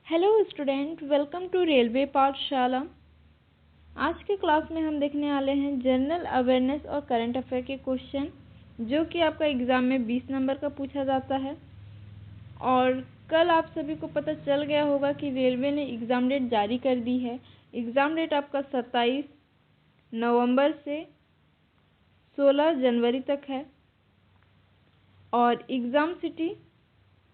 Hello student, welcome to railway Pathshala. आज के class में हम देखने वाले हैं जनरल अवेयरनेस और करंट अफेयर के क्वेश्चन, जो कि आपका एग्ज़ाम में 20 नंबर का पूछा जाता है। और कल आप सभी को पता चल गया होगा कि रेलवे ने एग्ज़ाम डेट जारी कर दी है। एग्ज़ाम डेट आपका 27 नवंबर से 16 जनवरी तक है और एग्ज़ाम सिटी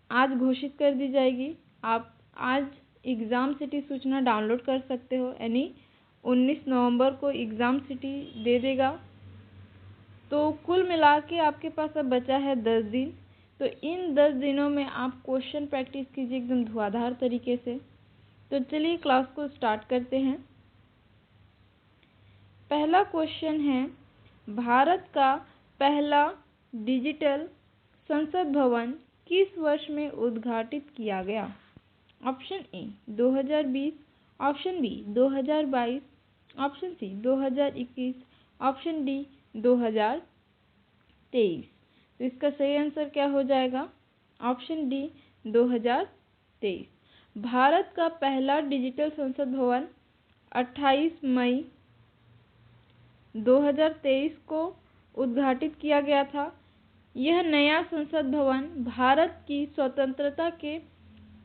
आज घोषित कर दी जाएगी। आप आज एग्ज़ाम सिटी सूचना डाउनलोड कर सकते हो, यानी 19 नवंबर को एग्ज़ाम सिटी दे देगा। तो कुल मिला के आपके पास अब बचा है 10 दिन। तो इन 10 दिनों में आप क्वेश्चन प्रैक्टिस कीजिए एकदम धुआंधार तरीके से। तो चलिए क्लास को स्टार्ट करते हैं। पहला क्वेश्चन है, भारत का पहला डिजिटल संसद भवन किस वर्ष में उद्घाटित किया गया? Option A 2020, option B 2022, option C 2021, option D 2023। तो इसका सही आंसर क्या हो जाएगा? Option D 2023। भारत का पहला डिजिटल संसद भवन 28 मई 2023 को उद्घाटित किया गया था। यह नया संसद भवन भारत की स्वतंत्रता के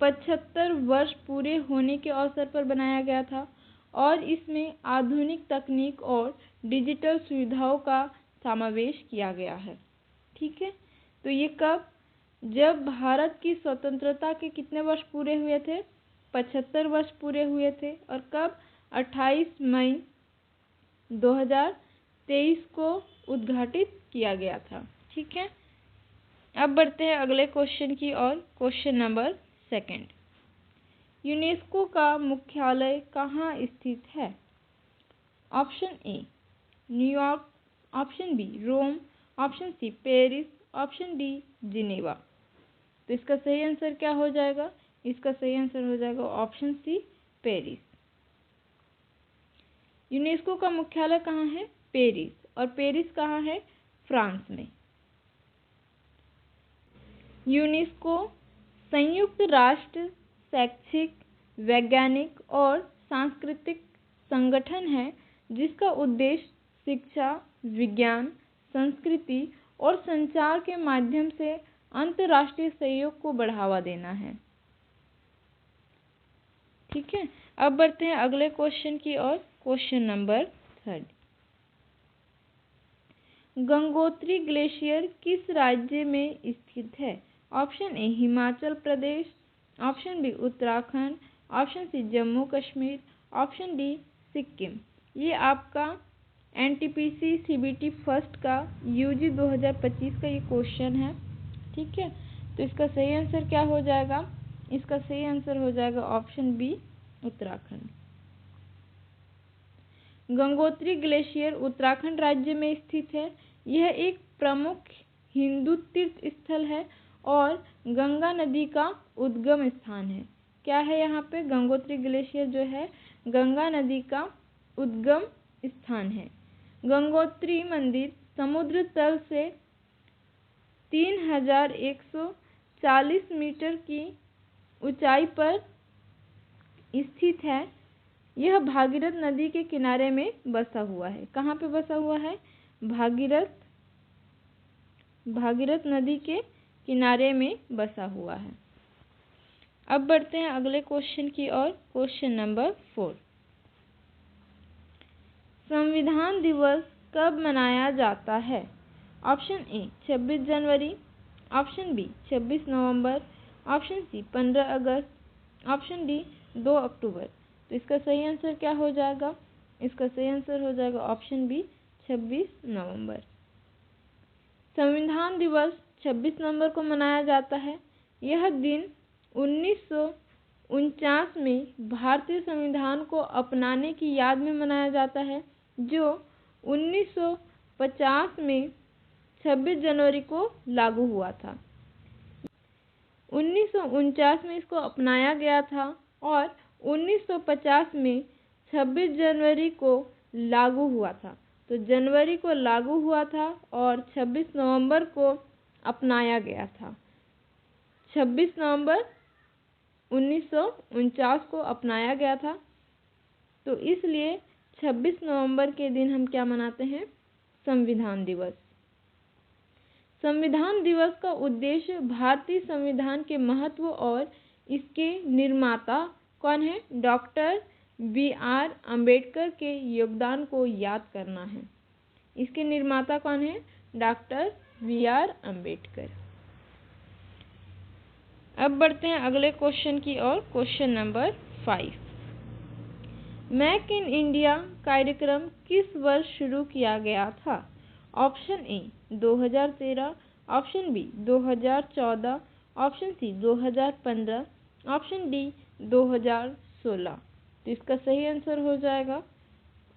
75 वर्ष पूरे होने के अवसर पर बनाया गया था और इसमें आधुनिक तकनीक और डिजिटल सुविधाओं का समावेश किया गया है। ठीक है, तो ये कब? जब भारत की स्वतंत्रता के कितने वर्ष पूरे हुए थे? 75 वर्ष पूरे हुए थे। और कब? 28 मई 2023 को उद्घाटित किया गया था। ठीक है, अब बढ़ते हैं अगले क्वेश्चन की ओर। Question number 2। यूनेस्को का मुख्यालय कहाँ स्थित है? Option A New York, option B Rome, option C Paris, option D Geneva. तो इसका सही आंसर क्या हो जाएगा? इसका सही आंसर हो जाएगा ऑप्शन सी पेरिस। यूनेस्को का मुख्यालय कहाँ है? पेरिस। और पेरिस कहाँ है? फ्रांस में। यूनेस्को संयुक्त राष्ट्र शैक्षिक, वैज्ञानिक और सांस्कृतिक संगठन है जिसका उद्देश्य शिक्षा, विज्ञान, संस्कृति और संचार के माध्यम से अंतर्राष्ट्रीय सहयोग को बढ़ावा देना है। ठीक है, अब बढ़ते हैं अगले क्वेश्चन की ओर। Question number 3। गंगोत्री ग्लेशियर किस राज्य में स्थित है? Option A Himachal Pradesh, option B Uttarakhand, option C Jammu Kashmir, option D Sikkim. ये आपका एनटीपीसी सीबीटी फर्स्ट का यूजी 2025 का ये क्वेश्चन है। ठीक है, तो इसका सही आंसर क्या हो जाएगा? इसका सही आंसर हो जाएगा option B Uttarakhand. Gangotri glacier Uttarakhand राज्य में स्थित है। यह एक प्रमुख हिंदू तीर्थ स्थल है और गंगा नदी का उद्गम स्थान है। क्या है यहाँ पे? गंगोत्री ग्लेशियर जो है गंगा नदी का उद्गम स्थान है। गंगोत्री मंदिर समुद्र तल से 3140 मीटर की ऊंचाई पर स्थित है। यह भागीरथ नदी के किनारे में बसा हुआ है। कहाँ पे बसा हुआ है? भागीरथ नदी के किनारे में बसा हुआ है। अब बढ़ते हैं अगले क्वेश्चन की ओर। Question number 4। संविधान दिवस कब मनाया जाता है? ऑप्शन ए 26 जनवरी, ऑप्शन बी 26 नवंबर, ऑप्शन सी 15 अगस्त, ऑप्शन डी 2 अक्टूबर। तो इसका सही आंसर क्या हो जाएगा? इसका सही आंसर हो जाएगा ऑप्शन बी 26 नवंबर। संविधान दिवस 26 नवंबर को मनाया जाता है। यह दिन 1949 में भारतीय संविधान को अपनाने की याद में मनाया जाता है, जो 1950 में 26 जनवरी को लागू हुआ था। 1949 में इसको अपनाया गया था और 1950 में 26 जनवरी को लागू हुआ था। तो जनवरी को लागू हुआ था और 26 नवंबर को अपनाया गया था। 26 नवंबर 1949 को अपनाया गया था। तो इसलिए 26 नवंबर के दिन हम क्या मनाते हैं? संविधान दिवस। संविधान दिवस का उद्देश्य भारतीय संविधान के महत्व और इसके निर्माता कौन है? Doctor B.R. अम्बेडकर के योगदान को याद करना है। इसके निर्माता कौन है? Doctor B.R. अम्बेडकर। अब बढ़ते हैं अगले क्वेश्चन की ओर। Question number 5। Make in India कार्यक्रम किस वर्ष शुरू किया गया था? Option A 2013, option B 2014, option C 2015, option D 2016। तो इसका सही आंसर हो जाएगा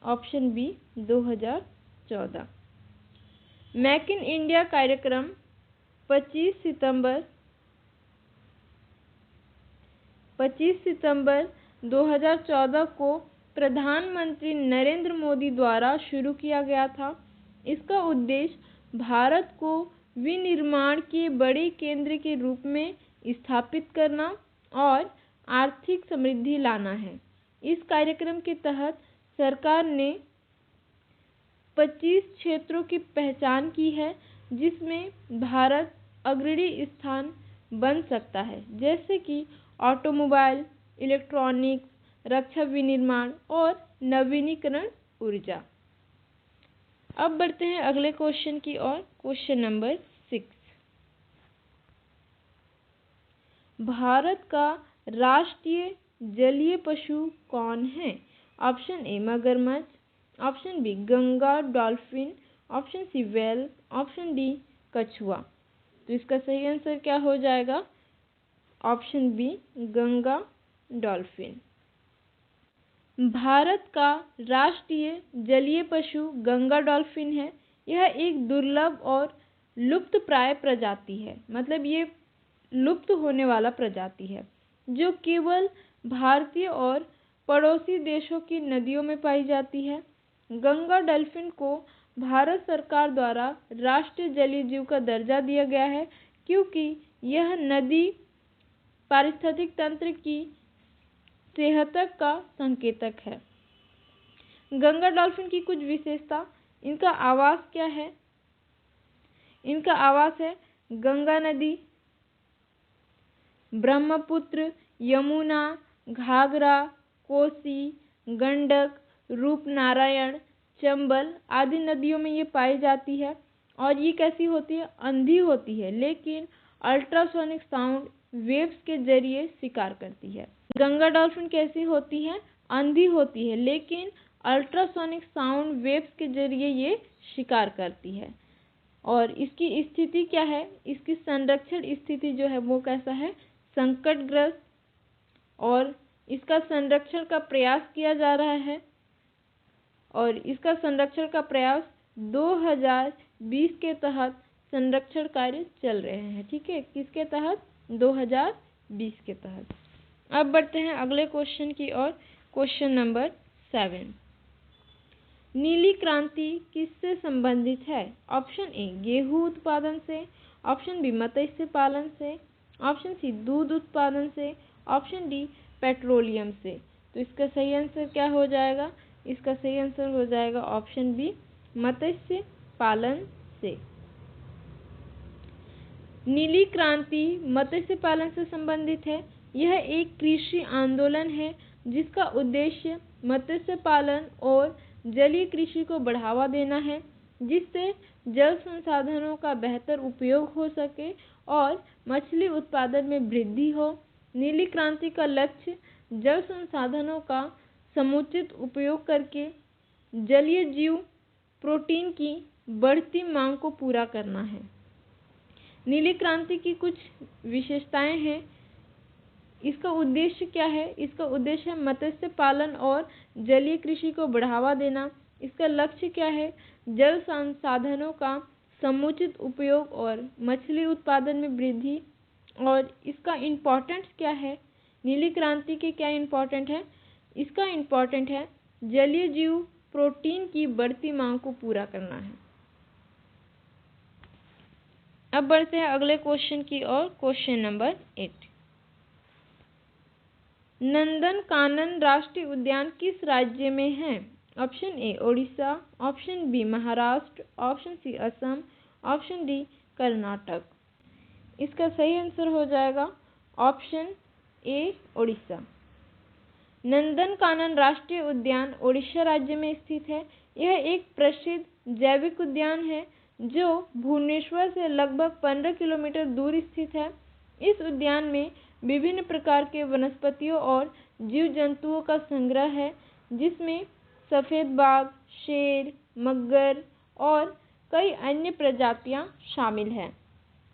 option B 2014। Make in India कार्यक्रम 25 सितंबर 2014 को प्रधानमंत्री नरेंद्र मोदी द्वारा शुरू किया गया था। इसका उद्देश्य भारत को विनिर्माण के बड़े केंद्र के रूप में स्थापित करना और आर्थिक समृद्धि लाना है। इस कार्यक्रम के तहत सरकार ने 25 क्षेत्रों की पहचान की है जिसमें भारत अग्रणी स्थान बन सकता है, जैसे कि ऑटोमोबाइल, इलेक्ट्रॉनिक्स, रक्षा विनिर्माण और नवीनीकरण ऊर्जा। अब बढ़ते हैं अगले क्वेश्चन की ओर। Question number 6। भारत का राष्ट्रीय जलीय पशु कौन है? ऑप्शन ए मगरमच्छ, option B Ganga dolphin, option C whale, option D कछुआ। तो इसका सही आंसर क्या हो जाएगा? Option B Ganga dolphin. Bharat का राष्ट्रीय जलीय पशु गंगा डॉल्फिन है। यह एक दुर्लभ और लुप्तप्राय प्रजाति है, मतलब ये लुप्त होने वाला प्रजाति है जो केवल भारतीय और पड़ोसी देशों की नदियों में पाई जाती है। गंगा डॉल्फिन को भारत सरकार द्वारा राष्ट्रीय जलीय जीव का दर्जा दिया गया है क्योंकि यह नदी पारिस्थितिक तंत्र की सेहत का संकेतक है। गंगा डॉल्फिन की कुछ विशेषता। इनका आवास क्या है? इनका आवास है गंगा नदी, ब्रह्मपुत्र, यमुना, घाघरा, कोसी, गंडक, रूपनारायण, चंबल आदि नदियों में ये पाई जाती है। और ये कैसी होती है? अंधी होती है, लेकिन अल्ट्रासोनिक साउंड वेव्स के जरिए शिकार करती है। गंगा डॉल्फिन कैसी होती है? अंधी होती है, लेकिन अल्ट्रासोनिक साउंड वेव्स के जरिए ये शिकार करती है। और इसकी स्थिति क्या है? इसकी संरक्षण स्थिति जो है वो कैसा है? संकटग्रस्त। और इसका संरक्षण का प्रयास किया जा रहा है और इसका संरक्षण का प्रयास 2020 के तहत संरक्षण कार्य चल रहे हैं। ठीक है, किसके तहत? 2020 के तहत। अब बढ़ते हैं अगले क्वेश्चन की ओर। Question number 7। नीली क्रांति किससे संबंधित है? ऑप्शन ए गेहूं उत्पादन से, ऑप्शन बी मत्स्य पालन से, ऑप्शन सी दूध उत्पादन से, ऑप्शन डी पेट्रोलियम से। तो इसका सही आंसर क्या हो जाएगा? इसका सही आंसर हो जाएगा ऑप्शन बी मत्स्य पालन से। नीली क्रांति मत्स्य पालन से संबंधित है। यह एक कृषि आंदोलन है जिसका उद्देश्य मत्स्य पालन और जलीय कृषि को बढ़ावा देना है, जिससे जल संसाधनों का बेहतर उपयोग हो सके और मछली उत्पादन में वृद्धि हो। नीली क्रांति का लक्ष्य जल संसाधनों का समुचित उपयोग करके जलीय जीव प्रोटीन की बढ़ती मांग को पूरा करना है। नीली क्रांति की कुछ विशेषताएं हैं। इसका उद्देश्य क्या है? इसका उद्देश्य है मत्स्य पालन और जलीय कृषि को बढ़ावा देना। इसका लक्ष्य क्या है? जल संसाधनों का समुचित उपयोग और मछली उत्पादन में वृद्धि। और इसका इम्पोर्टेंस क्या है? नीली क्रांति के क्या इम्पोर्टेंट है? इसका इम्पोर्टेंट है जलीय जीव प्रोटीन की बढ़ती मांग को पूरा करना है। अब बढ़ते हैं अगले क्वेश्चन की ओर। Question number 8। नंदनकानन राष्ट्रीय उद्यान किस राज्य में है? Option A Odisha, option B Maharashtra, option C Assam, option D Karnataka. इसका सही आंसर हो जाएगा ऑप्शन ए ओडिशा। नंदनकानन राष्ट्रीय उद्यान ओडिशा राज्य में स्थित है। यह एक प्रसिद्ध जैविक उद्यान है जो भुवनेश्वर से लगभग 15 किलोमीटर दूर स्थित है। इस उद्यान में विभिन्न प्रकार के वनस्पतियों और जीव जंतुओं का संग्रह है, जिसमें सफेद बाघ, शेर, मगर और कई अन्य प्रजातियां शामिल हैं।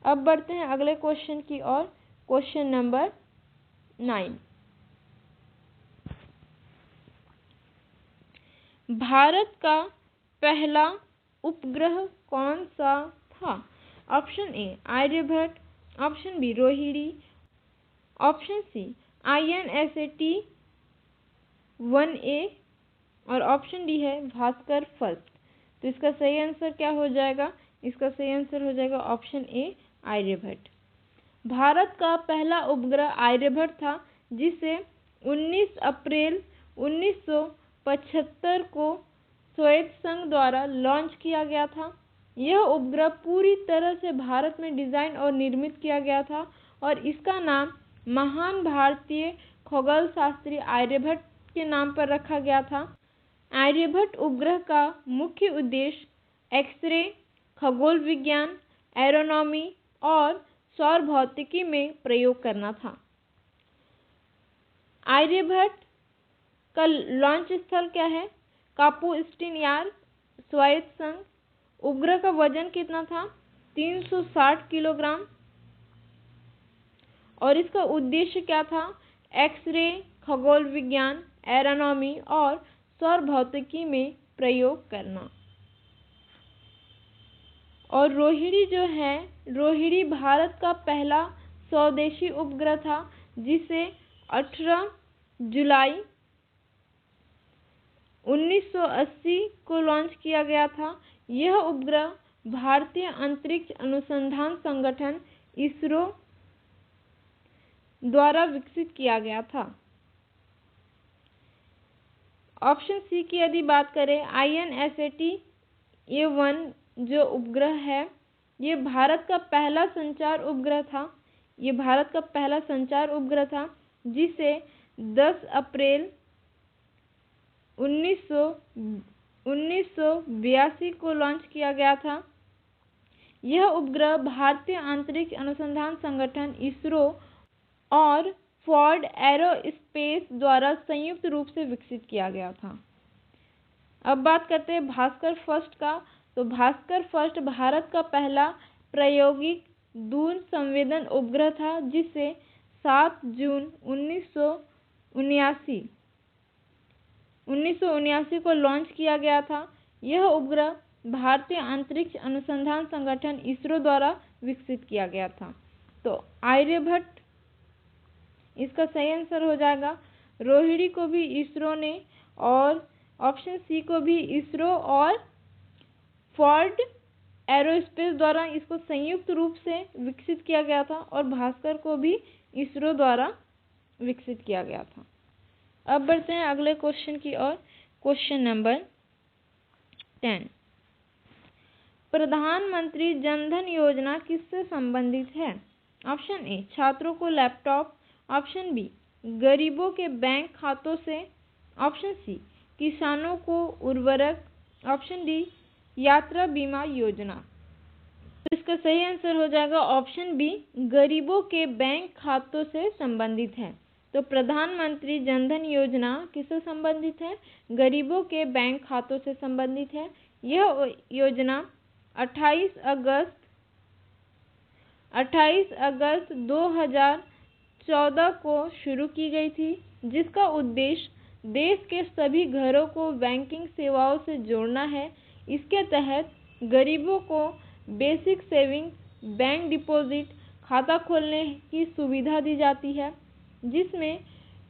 अब बढ़ते हैं अगले क्वेश्चन की ओर। Question number 9। भारत का पहला उपग्रह कौन सा था? Option A Aryabhata, option B Rohini, option C INSAT 1A और ऑप्शन डी है भास्कर फर्स्ट। तो इसका सही आंसर क्या हो जाएगा? इसका सही आंसर हो जाएगा ऑप्शन ए आर्यभट्ट। भारत का पहला उपग्रह आर्यभट्ट था, जिसे 19 अप्रैल 1975 को सोवियत संघ द्वारा लॉन्च किया गया था। यह उपग्रह पूरी तरह से भारत में डिजाइन और निर्मित किया गया था और इसका नाम महान भारतीय खगोल शास्त्री आर्यभट्ट के नाम पर रखा गया था। आर्यभट्ट उपग्रह का मुख्य उद्देश्य एक्सरे, खगोल विज्ञान, एरोनॉमी और सौर भौतिकी में प्रयोग करना था। आर्यभट्ट का लॉन्च स्थल क्या है? कापुस्टिन यार, सोवियत संघ। उपग्रह का वजन कितना था? 360 किलोग्राम। और इसका उद्देश्य क्या था? एक्सरे, खगोल विज्ञान, एरोनॉमी और सौर भौतिकी में प्रयोग करना। और रोहिणी जो है, रोहिणी भारत का पहला स्वदेशी उपग्रह था, जिसे 18 जुलाई 1980 को लॉन्च किया गया था। यह उपग्रह भारतीय अंतरिक्ष अनुसंधान संगठन इसरो द्वारा विकसित किया गया था। ऑप्शन सी की यदि बात करें, INSAT A1 जो उपग्रह है, ये भारत का पहला संचार उपग्रह था। ये भारत का पहला संचार उपग्रह था, जिसे 10 अप्रैल 1982 को लॉन्च किया गया था। यह उपग्रह भारतीय अंतरिक्ष अनुसंधान संगठन इसरो और फोर्ड एरोस्पेस द्वारा संयुक्त रूप से विकसित किया गया था। अब बात करते हैं भास्कर फर्स्ट का। तो भास्कर फर्स्ट भारत का पहला प्रायोगिक दूर संवेदन उपग्रह था, जिसे 7 जून 1979 को लॉन्च किया गया था। यह उपग्रह भारतीय अंतरिक्ष अनुसंधान संगठन इसरो द्वारा विकसित किया गया था। तो आर्यभट्ट इसका सही आंसर हो जाएगा। रोहिणी को भी इसरो ने और ऑप्शन सी को भी इसरो और फोर्ड एरोस्पेस द्वारा इसको संयुक्त रूप से विकसित किया गया था और भास्कर को भी इसरो द्वारा विकसित किया गया था। अब बढ़ते हैं अगले क्वेश्चन की ओर। Question number 10। प्रधानमंत्री जनधन योजना किससे संबंधित है? ऑप्शन ए छात्रों को लैपटॉप, ऑप्शन बी गरीबों के बैंक खातों से, ऑप्शन सी किसानों को उर्वरक, ऑप्शन डी यात्रा बीमा योजना। तो इसका सही आंसर हो जाएगा ऑप्शन बी गरीबों के बैंक खातों से संबंधित है। तो प्रधानमंत्री जनधन योजना किससे संबंधित है? गरीबों के बैंक खातों से संबंधित है। यह योजना 28 अगस्त 2014 को शुरू की गई थी, जिसका उद्देश्य देश के सभी घरों को बैंकिंग सेवाओं से जोड़ना है। इसके तहत गरीबों को बेसिक सेविंग बैंक डिपॉजिट खाता खोलने की सुविधा दी जाती है, जिसमें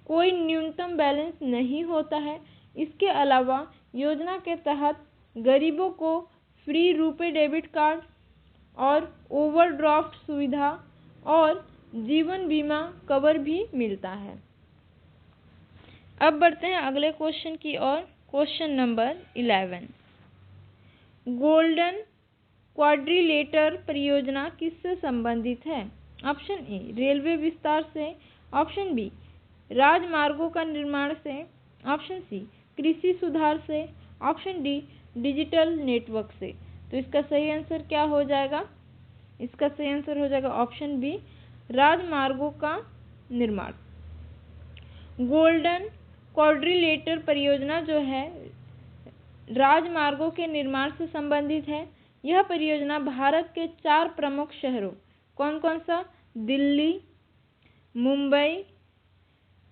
कोई न्यूनतम बैलेंस नहीं होता है। इसके अलावा योजना के तहत गरीबों को फ्री रुपे डेबिट कार्ड और ओवरड्राफ्ट सुविधा और जीवन बीमा कवर भी मिलता है। अब बढ़ते हैं अगले क्वेश्चन की ओर। क्वेश्चन नंबर 11, गोल्डन क्वाड्रिलेटर परियोजना किससे संबंधित है? ऑप्शन ए रेलवे विस्तार से, ऑप्शन बी राजमार्गों का निर्माण से, ऑप्शन सी कृषि सुधार से, ऑप्शन डी डिजिटल नेटवर्क से। तो इसका सही आंसर क्या हो जाएगा? इसका सही आंसर हो जाएगा ऑप्शन बी राजमार्गों का निर्माण। गोल्डन क्वाड्रिलेटर परियोजना जो है राजमार्गों के निर्माण से संबंधित है। यह परियोजना भारत के 4 प्रमुख शहरों कौन कौन सा दिल्ली, मुंबई,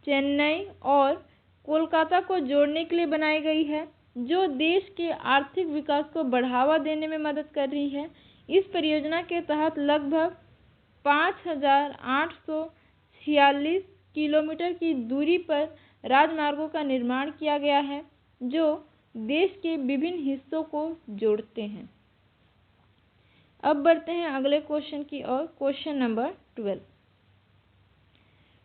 चेन्नई और कोलकाता को जोड़ने के लिए बनाई गई है, जो देश के आर्थिक विकास को बढ़ावा देने में मदद कर रही है। इस परियोजना के तहत लगभग 5,846 किलोमीटर की दूरी पर राजमार्गों का निर्माण किया गया है, जो देश के विभिन्न हिस्सों को जोड़ते हैं। अब बढ़ते हैं अगले क्वेश्चन की ओर। क्वेश्चन नंबर 12,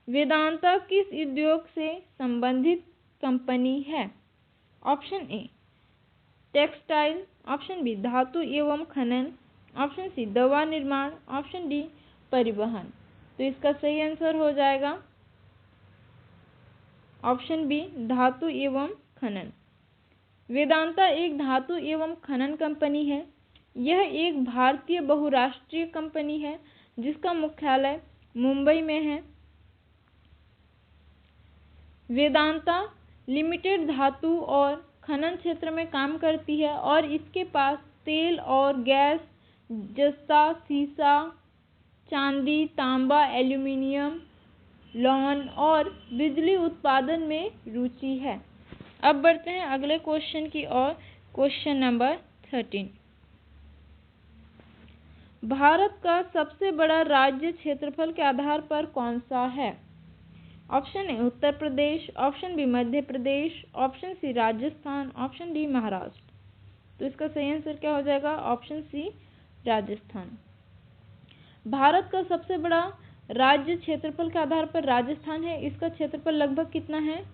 वेदांता किस उद्योग से संबंधित कंपनी है? Option A textile, option B धातु एवं खनन, ऑप्शन सी दवा निर्माण, ऑप्शन डी परिवहन। तो इसका सही आंसर हो जाएगा ऑप्शन बी धातु एवं खनन। वेदांता एक धातु एवं खनन कंपनी है। यह एक भारतीय बहुराष्ट्रीय कंपनी है जिसका मुख्यालय मुंबई में है। वेदांता लिमिटेड धातु और खनन क्षेत्र में काम करती है और इसके पास तेल और गैस, जस्ता, सीसा, चांदी, तांबा, एल्यूमीनियम, लौह और बिजली उत्पादन में रुचि है। अब बढ़ते हैं अगले क्वेश्चन की ओर। क्वेश्चन नंबर 13, भारत का सबसे बड़ा राज्य क्षेत्रफल के आधार पर कौन सा है? Option A Uttar Pradesh, option B Madhya Pradesh, option C Rajasthan, option D Maharashtra. तो इसका सही आंसर क्या हो जाएगा? Option C Rajasthan. भारत का सबसे बड़ा राज्य क्षेत्रफल के आधार पर राजस्थान है। इसका क्षेत्रफल लगभग कितना है?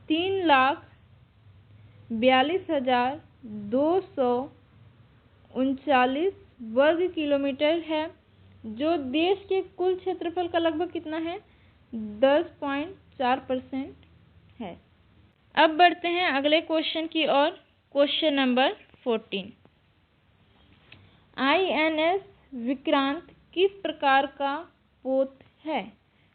3,42,239 वर्ग किलोमीटर है, जो देश के कुल क्षेत्रफल का लगभग कितना है? 10.4% है। अब बढ़ते हैं अगले क्वेश्चन की ओर। क्वेश्चन नंबर 14, INS विक्रांत किस प्रकार का पोत है?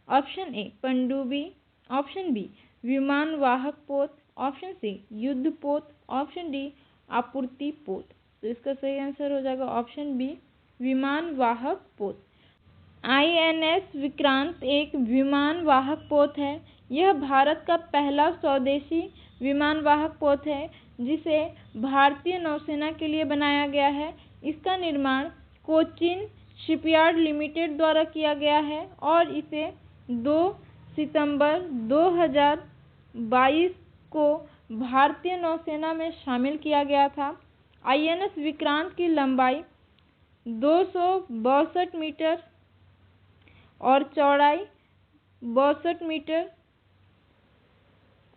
ऑप्शन ए पनडुब्बी, ऑप्शन बी विमान वाहक पोत, ऑप्शन सी युद्ध पोत, ऑप्शन डी आपूर्ति पोत। तो इसका सही आंसर हो जाएगा ऑप्शन बी विमान वाहक पोत। INS विक्रांत एक विमान वाहक पोत है। यह भारत का पहला स्वदेशी विमान वाहक पोत है जिसे भारतीय नौसेना के लिए बनाया गया है। इसका निर्माण कोचिन शिपयार्ड लिमिटेड द्वारा किया गया है और इसे 2 सितंबर 2022 को भारतीय नौसेना में शामिल किया गया था। INS विक्रांत की लंबाई 262 मीटर और चौड़ाई 62 मीटर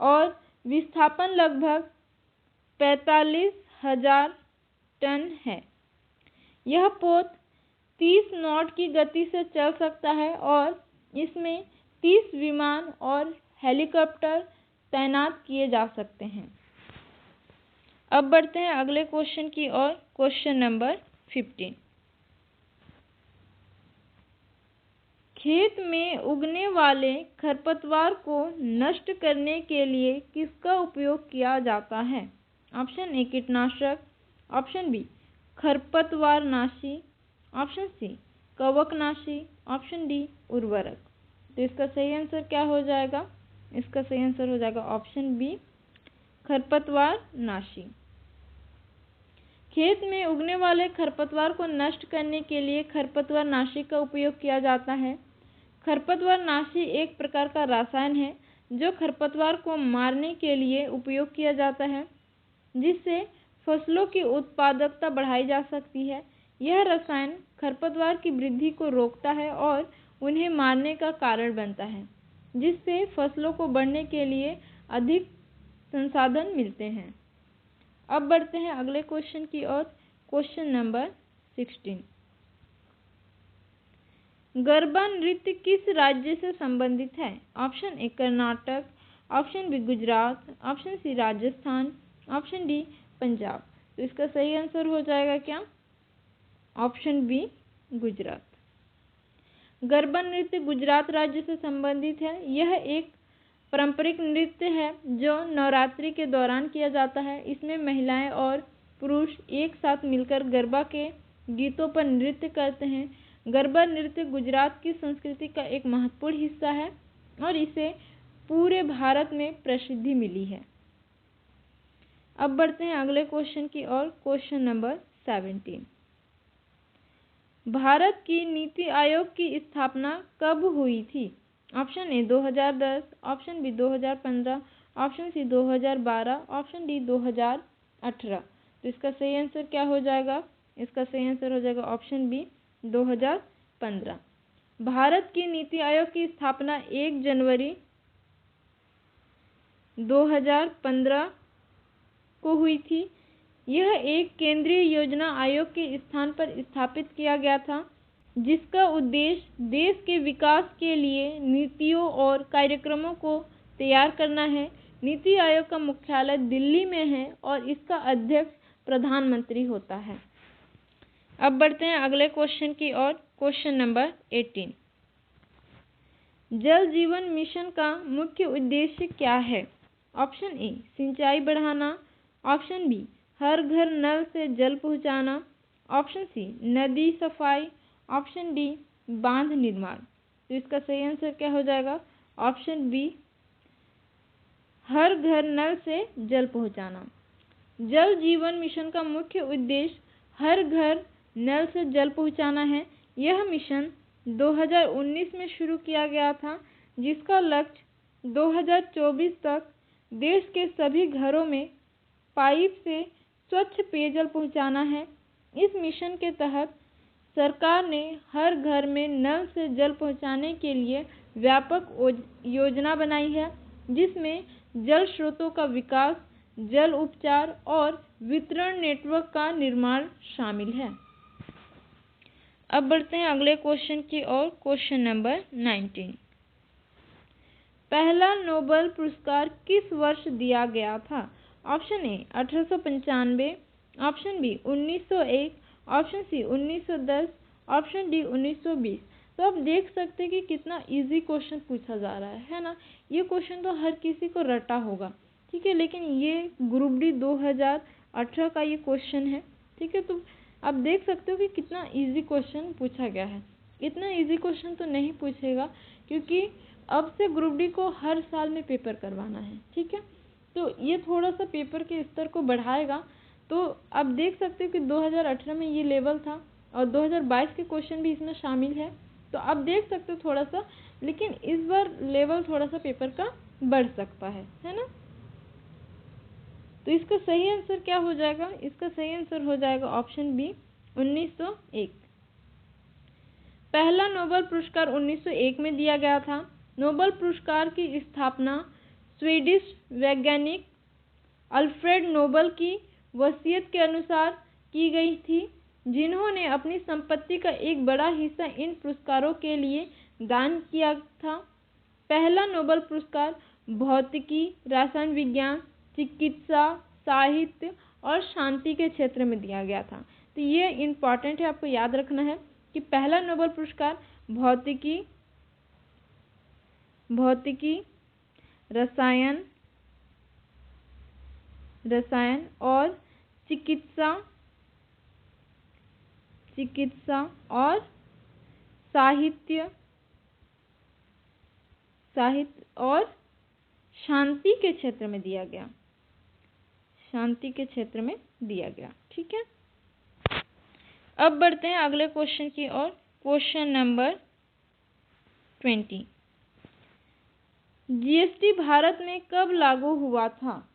और विस्थापन लगभग 45,000 टन है। यह पोत 30 नॉट की गति से चल सकता है और इसमें 30 विमान और हेलीकॉप्टर तैनात किए जा सकते हैं। अब बढ़ते हैं अगले क्वेश्चन की ओर। क्वेश्चन नंबर 15, खेत में उगने वाले खरपतवार को नष्ट करने के लिए किसका उपयोग किया जाता है? ऑप्शन ए कीटनाशक, ऑप्शन बी खरपतवारनाशी, ऑप्शन सी कवकनाशी, ऑप्शन डी उर्वरक। तो इसका सही आंसर क्या हो जाएगा? इसका सही आंसर हो जाएगा ऑप्शन बी खरपतवारनाशी। खेत में उगने वाले खरपतवार को नष्ट करने के लिए खरपतवारनाशी का उपयोग किया जाता है। खरपतवारनाशी एक प्रकार का रसायन है जो खरपतवार को मारने के लिए उपयोग किया जाता है, जिससे फसलों की उत्पादकता बढ़ाई जा सकती है। यह रसायन खरपतवार की वृद्धि को रोकता है और उन्हें मारने का कारण बनता है। जिससे फसलों को बढ़ने के लिए अधिक संसाधन मिलते हैं। अब बढ़ते हैं अगले क्वेश्चन की ओर। Question number 16। गरबा नृत्य किस राज्य से संबंधित है? Option A Karnataka, option B Gujarat, option C Rajasthan, option D Punjab. तो इसका सही आंसर हो जाएगा क्या? Option B Gujarat. गरबा नृत्य गुजरात राज्य से संबंधित है। यह एक पारंपरिक नृत्य है जो नवरात्रि के दौरान किया जाता है। इसमें महिलाएं और पुरुष एक साथ मिलकर गरबा के गीतों पर नृत्य करते हैं। गरबा नृत्य गुजरात की संस्कृति का एक महत्वपूर्ण हिस्सा है और इसे पूरे भारत में प्रसिद्धि मिली है। अब बढ़ते हैं अगले क्वेश्चन की ओर। Question number 17। भारत की नीति आयोग की स्थापना कब हुई थी? Option A 2010, option B 2015, option C 2012, option D 2018। तो इसका सही आंसर क्या हो जाएगा? इसका सही आंसर हो जाएगा ऑप्शन बी 2015। भारत की नीति आयोग की स्थापना 1 जनवरी 2015 को हुई थी। यह एक केंद्रीय योजना आयोग के स्थान पर स्थापित किया गया था, जिसका उद्देश्य देश के विकास के लिए नीतियों और कार्यक्रमों को तैयार करना है। नीति आयोग का मुख्यालय दिल्ली में है और इसका अध्यक्ष प्रधानमंत्री होता है। अब बढ़ते हैं अगले क्वेश्चन की ओर। Question number 18। जल जीवन मिशन का मुख्य उद्देश्य क्या है? ऑप्शन ए सिंचाई बढ़ाना, ऑप्शन बी हर घर नल से जल पहुंचाना, ऑप्शन सी नदी सफाई, ऑप्शन डी बांध निर्माण। तो इसका सही आंसर क्या हो जाएगा? ऑप्शन बी हर घर नल से जल पहुंचाना। जल जीवन मिशन का मुख्य उद्देश्य हर घर नल से जल पहुंचाना है। यह मिशन 2019 में शुरू किया गया था, जिसका लक्ष्य 2024 तक देश के सभी घरों में पाइप से स्वच्छ पेयजल पहुंचाना है। इस मिशन के तहत सरकार ने हर घर में नल से जल पहुंचाने के लिए व्यापक योजना बनाई है, जिसमें जल स्रोतों का विकास, जल उपचार और वितरण नेटवर्क का निर्माण शामिल है। अब बढ़ते हैं अगले क्वेश्चन की ओर। Question number 19। पहला नोबेल पुरस्कार किस वर्ष दिया गया था? Option A 1895, option B 1901, option C 1910, option D 1920। तो आप देख सकते हैं कि कितना इजी क्वेश्चन पूछा जा रहा है ना। ये क्वेश्चन तो हर किसी को रटा होगा, ठीक है, लेकिन ये ग्रुप डी 2018 का ये क्वेश्चन है, ठीक है। तो आप देख सकते हो कि कितना इजी क्वेश्चन पूछा गया है। इतना इजी क्वेश्चन तो नहीं पूछेगा, क्योंकि अब से ग्रुप डी को हर साल में पेपर करवाना है, ठीक है। तो ये थोड़ा सा पेपर के स्तर को बढ़ाएगा। तो आप देख सकते हो कि 2018 में ये लेवल था और 2022 के क्वेश्चन भी इसमें शामिल है। तो आप देख सकते हो थोड़ा सा, लेकिन इस बार लेवल थोड़ा सा पेपर का बढ़ सकता है ना। तो इसका सही आंसर क्या हो जाएगा? इसका सही आंसर हो जाएगा ऑप्शन बी 1901। पहला नोबेल पुरस्कार 1901 में दिया गया था। नोबेल पुरस्कार की स्थापना स्वीडिश वैज्ञानिक अल्फ्रेड नोबेल की वसीयत के अनुसार की गई थी, जिन्होंने अपनी संपत्ति का एक बड़ा हिस्सा इन पुरस्कारों के लिए दान किया था। पहला नोबेल पुरस्कार भौतिकी, रसायन विज्ञान, चिकित्सा, साहित्य और शांति के क्षेत्र में दिया गया था। तो ये इम्पॉर्टेंट है, आपको याद रखना है कि पहला नोबेल पुरस्कार भौतिकी, रसायन और चिकित्सा और साहित्य और शांति के क्षेत्र में दिया गया। ठीक है। अब बढ़ते हैं अगले क्वेश्चन की ओर। Question number 20। जीएसटी भारत में कब लागू हुआ था?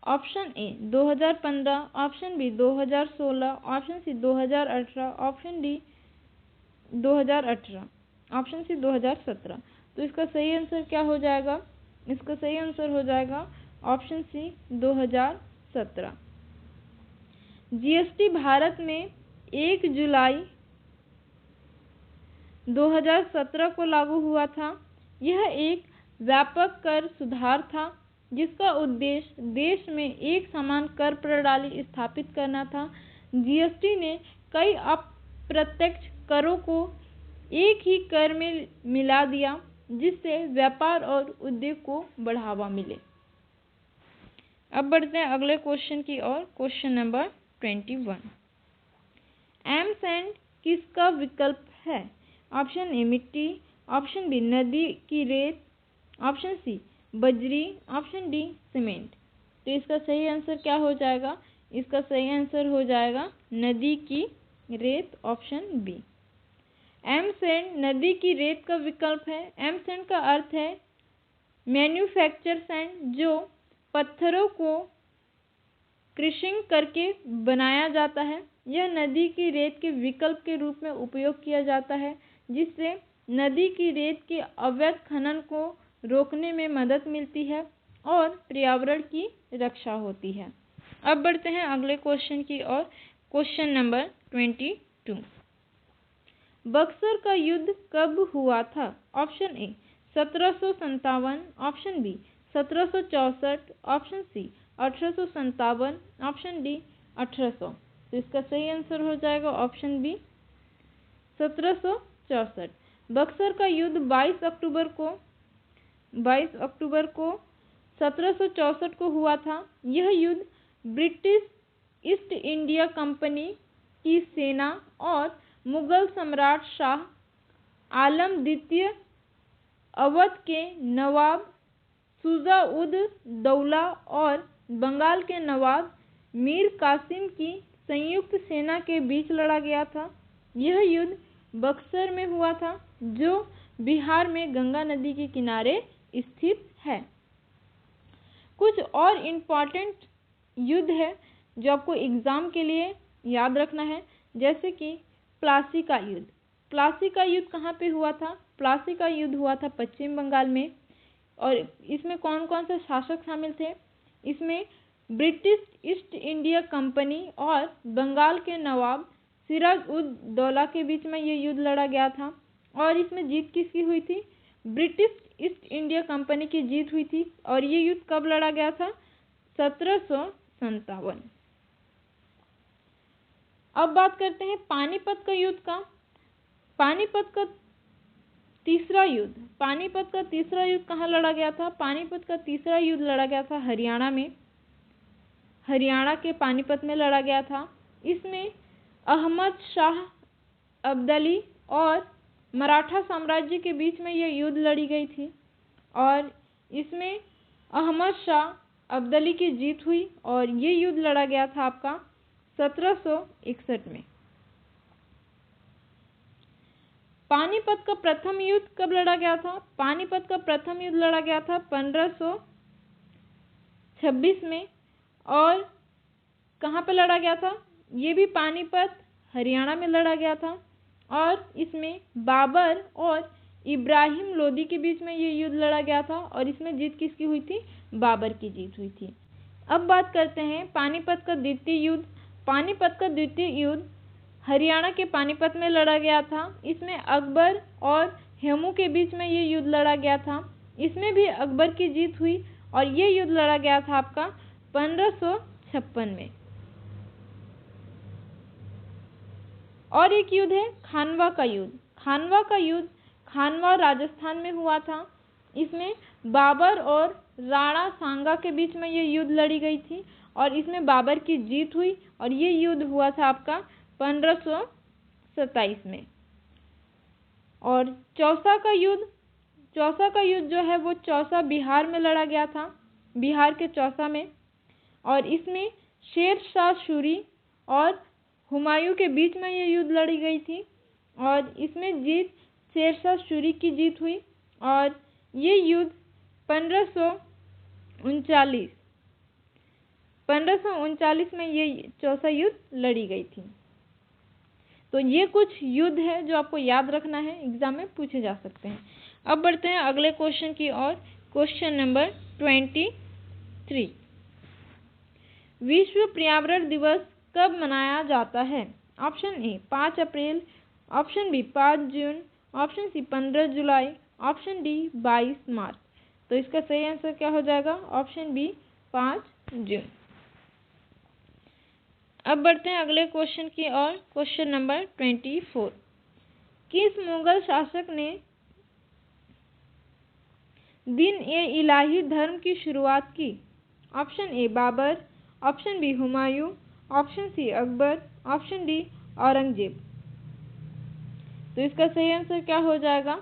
Option A 2015, option B 2016, option C 2018, option D 2018, option C 2017। तो इसका सही आंसर क्या हो जाएगा? इसका सही आंसर हो जाएगा ऑप्शन सी 2017। जीएसटी भारत में 1 जुलाई 2017 को लागू हुआ था। यह एक व्यापक कर सुधार था जिसका उद्देश्य देश में एक समान कर प्रणाली स्थापित करना था। जीएसटी ने कई अप्रत्यक्ष करों को एक ही कर में मिला दिया जिससे व्यापार और उद्योग को बढ़ावा मिले। अब बढ़ते हैं अगले क्वेश्चन की ओर। Question number 21। एमसैंड किसका विकल्प है? ऑप्शन ए मिट्टी, ऑप्शन बी नदी की रेत, ऑप्शन सी बजरी, ऑप्शन डी सीमेंट। तो इसका सही आंसर क्या हो जाएगा? इसका सही आंसर हो जाएगा नदी की रेत, ऑप्शन बी। एमसैंड नदी की रेत का विकल्प है। एमसैंड का अर्थ है मैन्युफैक्चर सैंड, जो पत्थरों को क्रशिंग करके बनाया जाता है। यह नदी की रेत के विकल्प के रूप में उपयोग किया जाता है जिससे नदी की रेत के अवैध खनन को रोकने में मदद मिलती है और पर्यावरण की रक्षा होती है। अब बढ़ते हैं अगले क्वेश्चन की ओर। Question number 22। बक्सर का युद्ध कब हुआ था? Option A 1757, option B 1764, option C 1857, option D 1800। तो इसका सही आंसर हो जाएगा ऑप्शन बी 1764। बक्सर का युद्ध 22 अक्टूबर को 1764 को हुआ था। यह युद्ध ब्रिटिश ईस्ट इंडिया कंपनी की सेना और मुगल सम्राट शाह आलम द्वितीय, अवध के नवाब शुजा-उद-दौला और बंगाल के नवाब मीर कासिम की संयुक्त सेना के बीच लड़ा गया था। यह युद्ध बक्सर में हुआ था जो बिहार में गंगा नदी के किनारे स्थित है। कुछ और इम्पॉर्टेंट युद्ध है जो आपको एग्जाम के लिए याद रखना है, जैसे कि प्लासी का युद्ध। प्लासी का युद्ध कहाँ पे हुआ था? प्लासी का युद्ध हुआ था पश्चिम बंगाल में। और इसमें कौन कौन से शासक शामिल थे? इसमें ब्रिटिश ईस्ट इंडिया कंपनी और बंगाल के नवाब सिराज-उद-दौला के बीच में ये युद्ध लड़ा गया था। और इसमें जीत किसकी हुई थी? ब्रिटिश ईस्ट इंडिया कंपनी की जीत हुई थी। और ये युद्ध कब लड़ा गया था? 1757। अब बात करते हैं पानीपत का युद्ध का। पानीपत का तीसरा युद्ध कहाँ लड़ा गया था? पानीपत का तीसरा युद्ध लड़ा गया था हरियाणा में। हरियाणा के पानीपत में लड़ा गया था। इसमें अहमद शाह अब्दाली और मराठा साम्राज्य के बीच में यह युद्ध लड़ी गई थी। और इसमें अहमद शाह अब्दाली की जीत हुई और ये युद्ध लड़ा गया था आपका 1761 में। पानीपत का प्रथम युद्ध कब लड़ा गया था? पानीपत का प्रथम युद्ध लड़ा गया था 1526 में। और कहाँ पे लड़ा गया था? ये भी पानीपत हरियाणा में लड़ा गया था। और इसमें बाबर और इब्राहिम लोदी के बीच में ये युद्ध लड़ा गया था। और इसमें जीत किसकी हुई थी? बाबर की जीत हुई थी। अब बात करते हैं पानीपत का द्वितीय युद्ध। पानीपत का द्वितीय युद्ध हरियाणा के पानीपत में लड़ा गया था। इसमें अकबर और हेमू के बीच में ये युद्ध लड़ा गया था। इसमें भी अकबर की जीत हुई और ये युद्ध लड़ा गया था आपका 1556 में। और एक युद्ध है खानवा का युद्ध। खानवा का युद्ध खानवा राजस्थान में हुआ था। इसमें बाबर और राणा सांगा के बीच में ये युद्ध लड़ी गई थी और इसमें बाबर की जीत हुई और ये युद्ध हुआ था आपका 1527 में। और चौसा का युद्ध जो है वो चौसा बिहार में लड़ा गया था, बिहार के चौसा में। और इसमें शेर शाह सूरी और हुमायूं के बीच में ये युद्ध लड़ी गई थी और इसमें जीत शेर शाह सूरी की जीत हुई। और ये युद्ध 1539 में ये चौसा युद्ध लड़ी गई थी। तो ये कुछ युद्ध है जो आपको याद रखना है, एग्जाम में पूछे जा सकते हैं। अब बढ़ते हैं अगले क्वेश्चन की ओर। Question number 23। विश्व पर्यावरण दिवस कब मनाया जाता है? ऑप्शन ए 5 अप्रैल, ऑप्शन बी 5 जून, ऑप्शन सी 15 जुलाई, ऑप्शन डी 22 मार्च। तो इसका सही आंसर क्या हो जाएगा? ऑप्शन बी 5 जून। अब बढ़ते हैं अगले क्वेश्चन की ओर। Question number 24। किस मुगल शासक ने दिन-ए-इलाही धर्म की शुरुआत की? Option A Babur, option B Humayun, option C Akbar, option D Aurangzeb. तो इसका सही आंसर क्या हो जाएगा?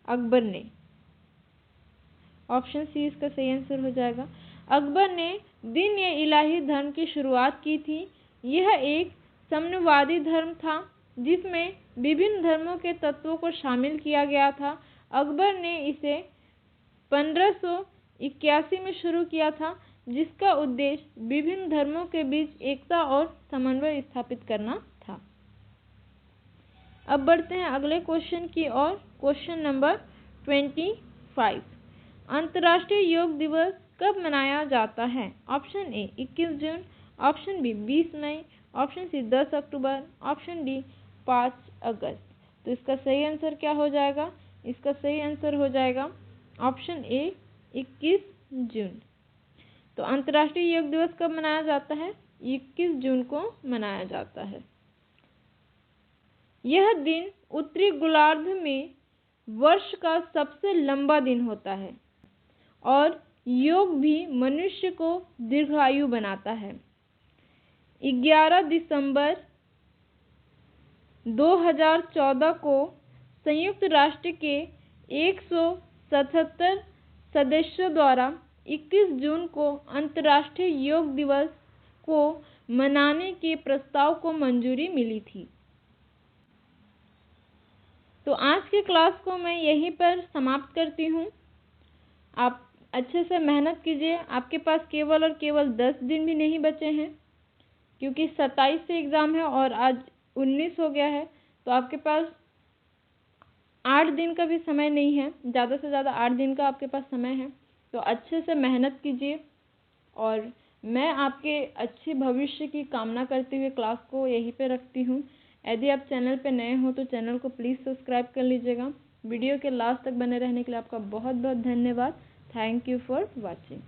अकबर ने। ऑप्शन सी इसका सही आंसर हो जाएगा। अकबर ने दिन-ए-इलाही धर्म की शुरुआत की थी। यह एक साम्यवादी धर्म था जिसमें विभिन्न धर्मों के तत्वों को शामिल किया गया था। अकबर ने इसे 1581 में शुरू किया था, जिसका उद्देश्य विभिन्न धर्मों के बीच एकता और समन्वय स्थापित करना था। अब बढ़ते हैं अगले क्वेश्चन की ओर। Question number 25। अंतर्राष्ट्रीय योग दिवस कब मनाया जाता है? ऑप्शन ए 21 जून, ऑप्शन बी 20 मई, ऑप्शन सी 10 अक्टूबर, ऑप्शन डी 5 अगस्त। तो इसका सही आंसर क्या हो जाएगा? इसका सही आंसर हो जाएगा ऑप्शन ए 21 जून। तो अंतर्राष्ट्रीय योग दिवस कब मनाया जाता है? 21 जून को मनाया जाता है। यह दिन उत्तरी गोलार्ध में वर्ष का सबसे लंबा दिन होता है और योग भी मनुष्य को दीर्घायु बनाता है। 11 दिसंबर 2014 को संयुक्त राष्ट्र के 177 सदस्यों द्वारा 21 जून को अंतर्राष्ट्रीय योग दिवस को मनाने के प्रस्ताव को मंजूरी मिली थी। तो आज की क्लास को मैं यहीं पर समाप्त करती हूँ। आप अच्छे से मेहनत कीजिए। आपके पास केवल और केवल 10 दिन भी नहीं बचे हैं, क्योंकि 27 से एग्ज़ाम है और आज 19 हो गया है। तो आपके पास 8 दिन का भी समय नहीं है, ज़्यादा से ज़्यादा 8 दिन का आपके पास समय है। तो अच्छे से मेहनत कीजिए और मैं आपके अच्छे भविष्य की कामना करते हुए क्लास को यहीं पे रखती हूँ। यदि आप चैनल पे नए हो तो चैनल को प्लीज़ सब्सक्राइब कर लीजिएगा। वीडियो के लास्ट तक बने रहने के लिए आपका बहुत बहुत धन्यवाद। Thank you for watching.